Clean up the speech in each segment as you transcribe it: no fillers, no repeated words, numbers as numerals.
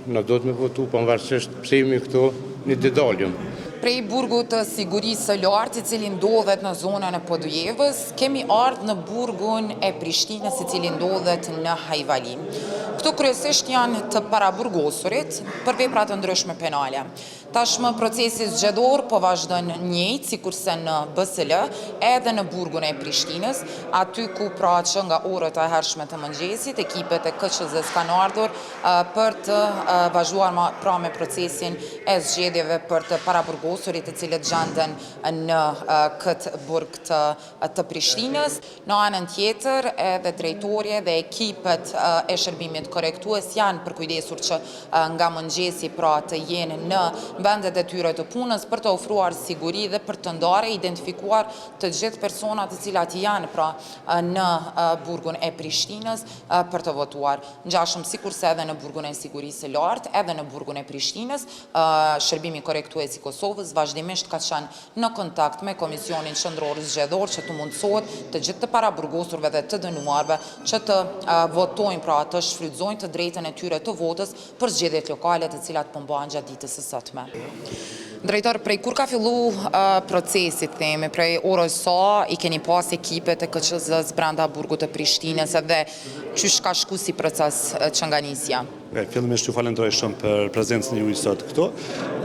në do të me votu, pavarësisht pse jemi këtu, një dedaljum. Prej burgut të sigurisë së lartë, i cili ndodhet në zonën e Podujevës, kemi ardhur në burgun e Prishtinës, i cili ndodhet në Hajvali. Këto kryesisht janë të paraburgosurit për vepra të ndryshme penale. Tashmë procesi zgjedhor po vazhdon njëjtë sikurse në BSL, edhe në burgun e Prishtinës, aty ku pra që nga orët e hershme të mëngjesit, ekipet e KQZ-s kanë ardhur për të vazhduar pra me procesin e zgjedhjeve për të paraburgosurit të cilët gjenden në këtë burg të Prishtinës. Në anën tjetër, edhe drejtorja dhe ekipet e shërbimit korrektues janë përkujdesur që nga mëngjesi pra të jenë në vendet e tyre të punës për të ofruar siguri dhe për të ndarë identifikuar të gjithë personat të cilat janë pra në burgun e Prishtinës për të votuar. Ngjashëm sikurse edhe në burgun e sigurisë së lartë, edhe në burgun e Prishtinës, shërbimi korrektues i Kosovës vazhdimisht ka qenë në kontakt me Komisionin Qendror Zgjedhor që të mundësohet të gjithë të paraburgosurve dhe të dënuarve që të votojnë pra të shfrytëzojnë të drejtën e tyre të votës për zgjedhjet lokale të cilat po mbahen gjatë ditës së sotme. Drejtor, prej kur ka fillu procesit, themi, prej orës sa i keni pas ekipet e KQZ-s brenda burgut të Prishtinës edhe qysh ka shku si proces që nga nisja? Fillimisht ju falenderoj shumë për prezencën juaj sot këtu.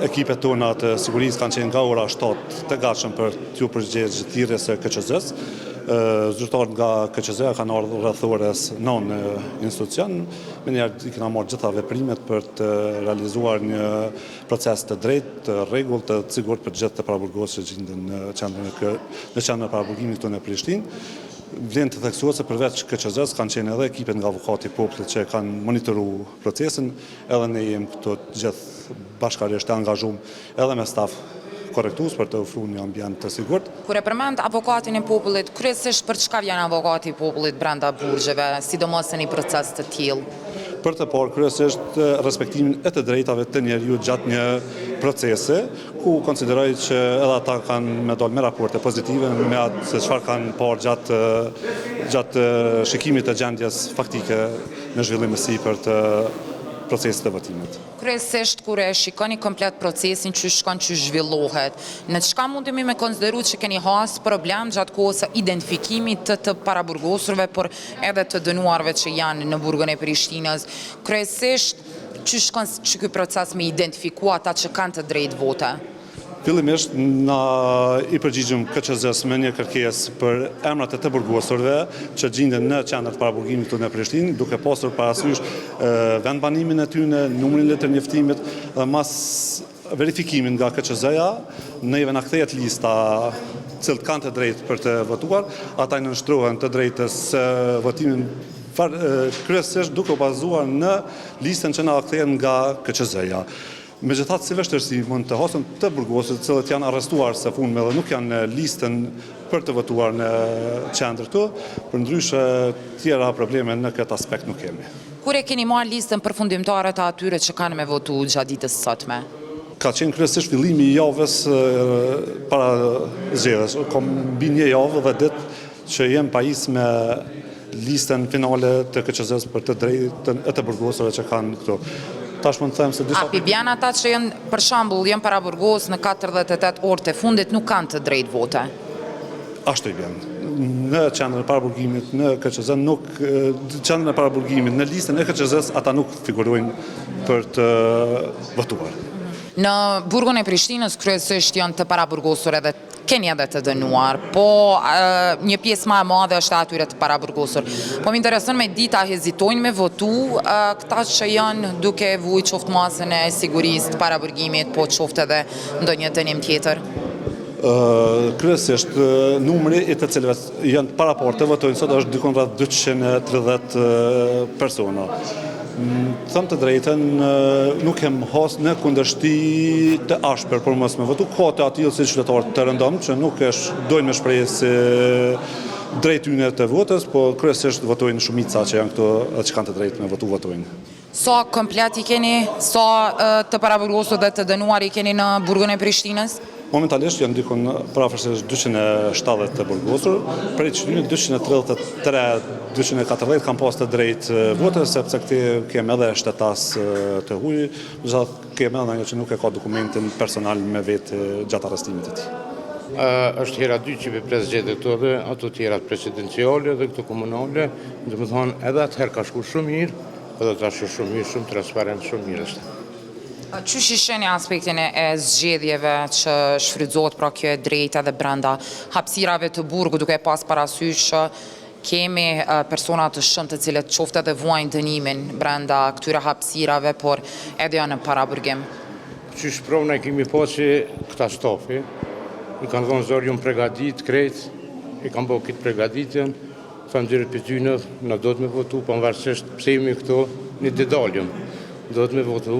Ekipet tona të sigurisë kanë qenë nga ora 7 të gatshëm për t'ju përgjigjur thirrjes së KQZ-s. Zyrtarët nga KQZ kanë ardhur rreth orës 9 në institucion, me njerë i kena marrë gjitha veprimet për të realizuar një proces të drejtë, të rregullt, të sigurt për gjithë të paraburgosur që gjenden në qendrën e paraburgimit këtu në Prishtinë. Vlen të theksuar se përveç KQZ-s kanë qenë edhe ekipet nga avukati i popullit që kanë monitoruar procesin, edhe ne jemi këtu gjithë bashkërisht të angazhuar edhe me staf korrektues për të ofruar një ambient të sigurt. Kur e përmend avokatin e popullit, kryesisht për çka vjen avokati i popullit brenda burgjeve, sidomos në një proces të tillë? Për të parë kryesisht respektimin e të drejtave të njerëzit gjatë një procesi, ku konsideroj që edhe ata kanë me dalë me raporte pozitive me atë se çfarë kanë parë gjatë shikimit të gjendjes faktike në zhvillim të sipër të procesit të votimit. Kryesisht kur e shikoni komplet procesin që shkon që zhvillohet, në çka mundemi me konsideru që keni has problem gjatë kohës së identifikimit të paraburgosurve, por edhe të dënuarve që janë në burgun e Prishtinës, kryesisht që shkon që ky proces me identifikua ata që kanë të drejtë vote? Fillimisht na i përgjigjëm KQZ-s me një kërkesë për emrat e të burgosurve që gjenden në qendër të paraburgimit këtu në Prishtinë, duke pasur parasysh vendbanimin e tyre, numrin e letër njoftimit dhe mas verifikimin nga KQZ-ja, neve na kthehet lista cilët kanë të drejtë për të votuar, ata i nënshtrohen të drejtës votimin kryesisht duke u bazuar në listën që na kthehet nga KQZ-ja. Megjithatë, si vështirësi mund të hasën të burgosurit të cilët janë arrestuar së fundmi dhe nuk janë në listën për të votuar në qendër këtu, përndryshe tjera probleme në këtë aspekt nuk kemi. Kur e keni marrë listën përfundimtare të atyre që kanë me votu gjatë ditës së sotme? Ka qenë kryesisht fillimi i javës para zgjedhjes. Ka mbi një javë dhe ditë që jem pajis me listën finale të KQZ-s për të drejtën e të burgosurve që kanë këtu. Tash mund të them se disa vjen ata që janë për shembull janë paraburgos në 48 orët e fundit nuk kanë të drejtë vote. Ashtu i vjen. Në qendrën e paraburgimit në KQZ nuk qendrën e paraburgimit në listën e KQZ-s ata nuk figurojnë për të votuar. Në burgun e Prishtinës kryesisht janë të paraburgosur edhe keni edhe të dënuar, po një pjesë më e madhe është atyre të paraburgosur. Po më intereson me dita hezitojnë me votu këta që janë duke vujt qoftë masën e sigurisë të paraburgimit, po qoftë edhe ndonjë dënim tjetër? Kryesisht numri i të cilëve janë para parë të votojnë sot është dikon rreth 230 persona. Thëmë të drejten, nuk kem has në kundërshti të ashper për mos me votu, ka të atilë si qytetarë të rëndëm, që nuk dojnë me shprejë si drejtyne të votës, po kryesisht votojnë shumica që janë këto që kanë të drejtë me votu, votojnë. Sa komplet i keni, sa të paraburgosur dhe të dënuar i keni në burgun e Prishtinës? Momentalisht janë ndikon parafërsisht 270 të burgosur, prej çmimit 240 kanë pas të drejtë votës, sepse këti kemë edhe shtetas të huaj, kemë edhe një që nuk e ka dokumentin personal me vetë gjatë arrestimit të tij. Është hera dy që për prezgjedhjet këto dhe ato tjerat presidenciale dhe këto komunale, dhe më thonë edhe atëherë ka shku shumë mirë, edhe ta shku shumë mirë, shumë transparent, shumë mirë është. Qysh i sheni aspektin e zgjedhjeve që shfrytëzohet pra kjo e drejta dhe brenda hapësirave të burgut, duke pas parasysh që kemi persona të shëmë të cilët qoftë edhe vuajnë dënimin brenda këtyre hapësirave, por edhe janë në paraburgim? Qysh provë ne kemi pasi këta stafi, i kanë thonë zorë ju më pregadit krejt, i kanë bëhë këtë pregaditjen, thanë gjërët për tynë, në do të me votu, po më varësisht pse jemi këto një dedaljëm, do të me votu.